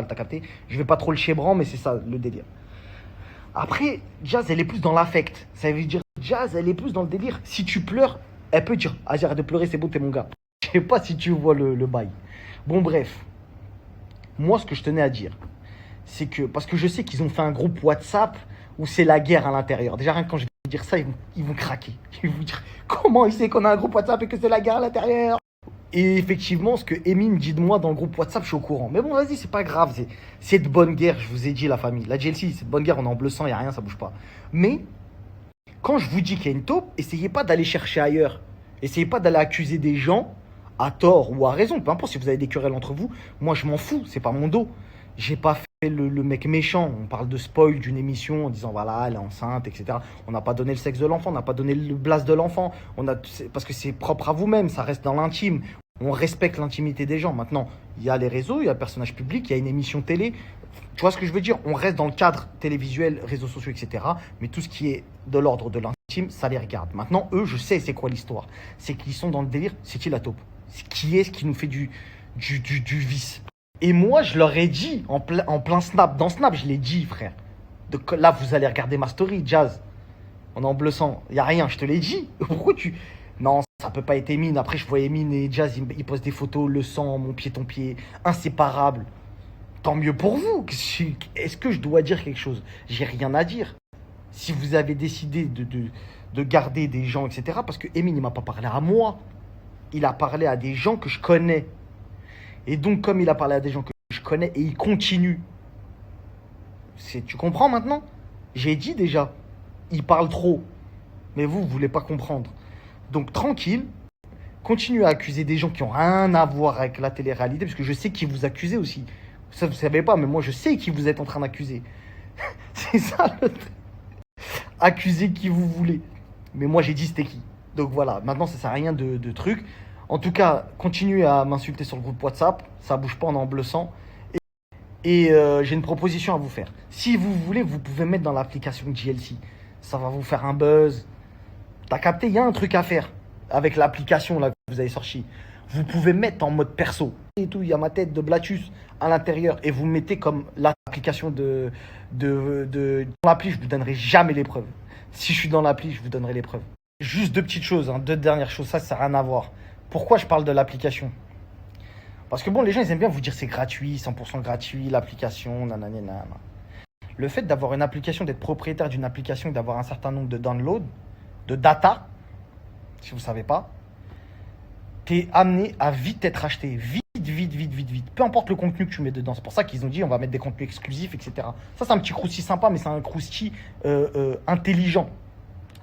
t'as capté? Je vais pas trop le chébran, mais c'est ça le délire. Après, Jazz, elle est plus dans l'affect. Ça veut dire, Jazz, elle est plus dans le délire. Si tu pleures, elle peut dire, ah, arrête de pleurer, c'est bon, t'es mon gars. Je sais pas si tu vois le bail. Bon, bref. Moi, ce que je tenais à dire, c'est que, parce que je sais qu'ils ont fait un groupe WhatsApp où c'est la guerre à l'intérieur. Déjà, rien que quand je vais dire ça, ils vont craquer. Ils vont dire, comment il sait qu'on a un groupe WhatsApp et que c'est la guerre à l'intérieur? Et effectivement, ce que Emin dit de moi dans le groupe WhatsApp, je suis au courant. Mais bon, vas-y, c'est pas grave. C'est de bonne guerre, je vous ai dit, la famille. La GLC, c'est de bonne guerre, on est en bleu sang, il n'y a rien, ça bouge pas. Mais, quand je vous dis qu'il y a une taupe, essayez pas d'aller chercher ailleurs. Essayez pas d'aller accuser des gens, à tort ou à raison. Peu importe si vous avez des querelles entre vous. Moi, je m'en fous, c'est pas mon dos. J'ai pas fait le mec méchant. On parle de spoil d'une émission en disant voilà, elle est enceinte, etc. On n'a pas donné le sexe de l'enfant, on n'a pas donné le blase de l'enfant. Parce que c'est propre à vous-même, ça reste dans l'intime. On respecte l'intimité des gens. Maintenant, il y a les réseaux, il y a le personnage public, il y a une émission télé. Tu vois ce que je veux dire? On reste dans le cadre télévisuel, réseaux sociaux, etc. Mais tout ce qui est de l'ordre de l'intime, ça les regarde. Maintenant, eux, je sais c'est quoi l'histoire. C'est qu'ils sont dans le délire. C'est qui la taupe? Qui est-ce qui nous fait du vice? Et moi, je leur ai dit, en plein Snap, dans Snap, je l'ai dit, frère. Là, vous allez regarder ma story, Jazz. On est en bleu sang. Il n'y a rien, je te l'ai dit. Pourquoi tu... Non, ça peut pas être Emine. Après, je vois Emine et Jazz, ils postent des photos, le sang, mon pied, ton pied, inséparables. Tant mieux pour vous. Est-ce que je dois dire quelque chose? J'ai rien à dire. Si vous avez décidé de garder des gens, etc. Parce que Emine, il m'a pas parlé à moi. Il a parlé à des gens que je connais. Et donc, comme il a parlé à des gens que je connais, et il continue. Tu comprends maintenant? J'ai dit déjà, il parle trop. Mais vous voulez pas comprendre. Donc, tranquille, continuez à accuser des gens qui n'ont rien à voir avec la télé-réalité, parce que je sais qui vous accusez aussi. Ça, vous ne savez pas, mais moi, je sais qui vous êtes en train d'accuser. C'est ça, accusez qui vous voulez. Mais moi, j'ai dit c'était qui. Donc voilà, maintenant, ça sert à rien de trucs. En tout cas, continuez à m'insulter sur le groupe WhatsApp. Ça bouge pas, on est en bleu sang. Et j'ai une proposition à vous faire. Si vous voulez, vous pouvez mettre dans l'application GLC. Ça va vous faire un buzz. T'as capté, il y a un truc à faire avec l'application là que vous avez sorti. Vous pouvez mettre en mode perso. Et tout, il y a ma tête de Blatus à l'intérieur. Et vous mettez comme l'application dans l'appli, je vous donnerai jamais les preuves. Si je suis dans l'appli, je vous donnerai les preuves. Juste deux petites choses, hein, deux dernières choses, ça n'a rien à voir. Pourquoi je parle de l'application? Parce que bon, les gens, ils aiment bien vous dire c'est gratuit, 100% gratuit, l'application, nanana. Le fait d'avoir une application, d'être propriétaire d'une application, d'avoir un certain nombre de downloads, de data, si vous ne savez pas, t'es amené à vite être acheté. Vite. Peu importe le contenu que tu mets dedans. C'est pour ça qu'ils ont dit on va mettre des contenus exclusifs, etc. Ça, c'est un petit crousty sympa, mais c'est un crousty intelligent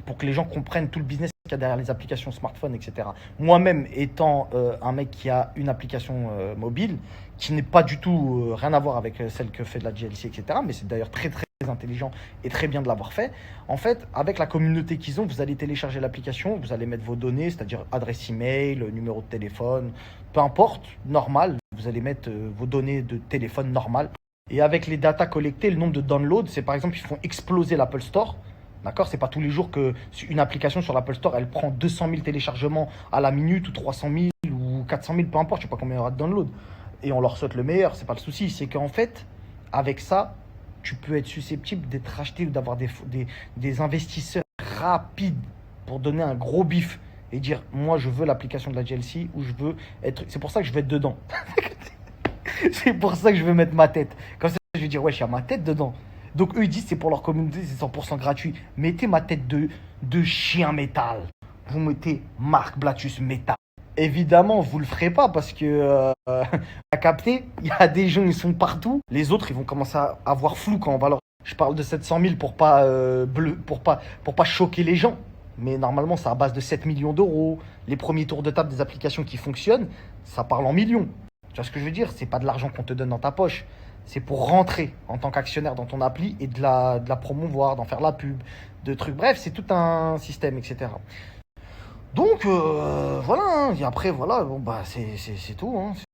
pour que les gens comprennent tout le business qu'il y a derrière les applications smartphones, etc. Moi-même, étant un mec qui a une application mobile, qui n'est pas du tout rien à voir avec celle que fait de la GLC, etc. Mais c'est d'ailleurs très intelligent et très bien de l'avoir fait. En fait, avec la communauté qu'ils ont, vous allez télécharger l'application, vous allez mettre vos données, c'est-à-dire adresse email, numéro de téléphone, peu importe, normal. Vous allez mettre vos données de téléphone normal. Et avec les datas collectées, le nombre de downloads, c'est par exemple, ils font exploser l'Apple Store. D'accord? C'est pas tous les jours qu'une application sur l'Apple Store, elle prend 200 000 téléchargements à la minute, ou 300 000, ou 400 000, peu importe, je sais pas combien il y aura de downloads. Et on leur souhaite le meilleur, c'est pas le souci. C'est qu'en fait, avec ça, tu peux être susceptible d'être racheté ou d'avoir des investisseurs rapides pour donner un gros bif et dire moi je veux l'application de la GLC ou je veux être. C'est pour ça que je vais être dedans. C'est pour ça que je veux mettre ma tête. Comme ça, je vais dire ouais, il y a ma tête dedans. Donc eux ils disent c'est pour leur communauté, c'est 100% gratuit. Mettez ma tête de chien métal. Vous mettez Marc Blatus métal. Évidemment, vous le ferez pas parce que à capter, il y a des gens, ils sont partout. Les autres, ils vont commencer à avoir flou quand on va leur. Je parle de 700 000 pour pas pour pas choquer les gens. Mais normalement, c'est à base de 7 millions d'euros. Les premiers tours de table des applications qui fonctionnent, ça parle en millions. Tu vois ce que je veux dire? C'est pas de l'argent qu'on te donne dans ta poche. C'est pour rentrer en tant qu'actionnaire dans ton appli et de la promouvoir, d'en faire la pub, de trucs. Bref, c'est tout un système, etc. Donc voilà, hein. Et après voilà, bon bah c'est tout, hein.